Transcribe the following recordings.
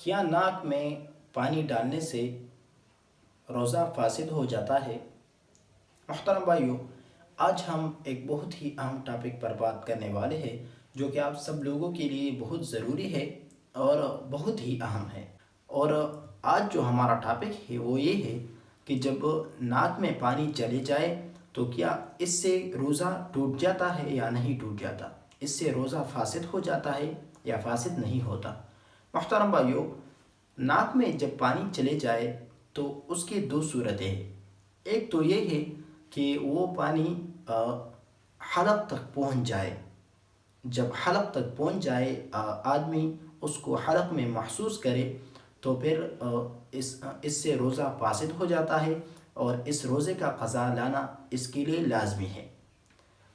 کیا ناک میں پانی ڈالنے سے روزہ فاسد ہو جاتا ہے؟ محترم بھائیو، آج ہم ایک بہت ہی اہم ٹاپک پر بات کرنے والے ہیں جو کہ آپ سب لوگوں کے لیے بہت ضروری ہے اور بہت ہی اہم ہے۔ اور آج جو ہمارا ٹاپک ہے وہ یہ ہے کہ جب ناک میں پانی چلے جائے تو کیا اس سے روزہ ٹوٹ جاتا ہے یا نہیں ٹوٹ جاتا؟ اس سے روزہ فاسد ہو جاتا ہے یا فاسد نہیں ہوتا؟ محترم بھائیو، ناک میں جب پانی چلے جائے تو اس کی دو صورتیں ہیں۔ ایک تو یہ ہے کہ وہ پانی حلق تک پہنچ جائے۔ جب حلق تک پہنچ جائے، آدمی اس کو حلق میں محسوس کرے تو پھر اس سے روزہ فاسد ہو جاتا ہے اور اس روزے کا قضا لانا اس کے لیے لازمی ہے۔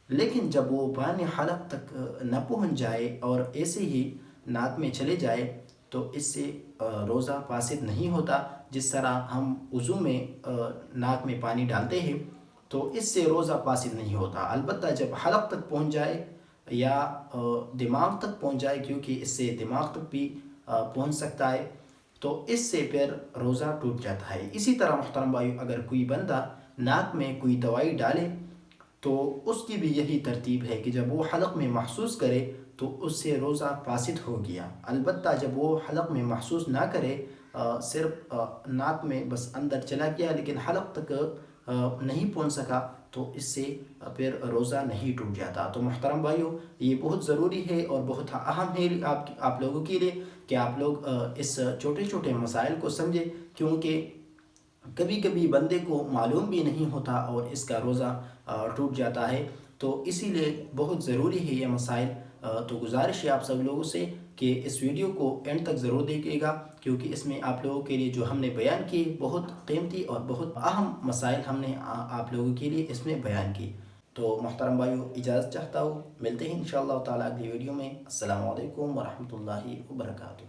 لیکن جب وہ پانی حلق تک نہ پہنچ جائے اور ایسے ہی ناک میں چلے جائے تو اس سے روزہ فاسد نہیں ہوتا۔ جس طرح ہم وضو میں ناک میں پانی ڈالتے ہیں تو اس سے روزہ فاسد نہیں ہوتا، البتہ جب حلق تک پہنچ جائے یا دماغ تک پہنچ جائے، کیونکہ اس سے دماغ تک بھی پہنچ سکتا ہے، تو اس سے پھر روزہ ٹوٹ جاتا ہے۔ اسی طرح محترم بھائی، اگر کوئی بندہ ناک میں کوئی دوائی ڈالے تو اس کی بھی یہی ترتیب ہے کہ جب وہ حلق میں محسوس کرے تو اس سے روزہ فاسد ہو گیا، البتہ جب وہ حلق میں محسوس نہ کرے، صرف ناک میں بس اندر چلا گیا لیکن حلق تک نہیں پہنچ سکا، تو اس سے پھر روزہ نہیں ٹوٹ جاتا۔ تو محترم بھائیو، یہ بہت ضروری ہے اور بہت اہم ہے آپ لوگوں کے لیے کہ آپ لوگ اس چھوٹے چھوٹے مسائل کو سمجھیں، کیونکہ کبھی کبھی بندے کو معلوم بھی نہیں ہوتا اور اس کا روزہ ٹوٹ جاتا ہے۔ تو اسی لیے بہت ضروری ہے یہ مسائل۔ تو گزارش ہے آپ سب لوگوں سے کہ اس ویڈیو کو اینڈ تک ضرور دیکھیے گا، کیونکہ اس میں آپ لوگوں کے لیے جو ہم نے بیان کی بہت قیمتی اور بہت اہم مسائل ہم نے آپ لوگوں کے لیے اس میں بیان کی۔ تو محترم بھائیو، اجازت چاہتا ہوں، ملتے ہیں انشاءاللہ تعالیٰ اگلی ویڈیو میں۔ السلام علیکم ورحمۃ اللہ وبرکاتہ۔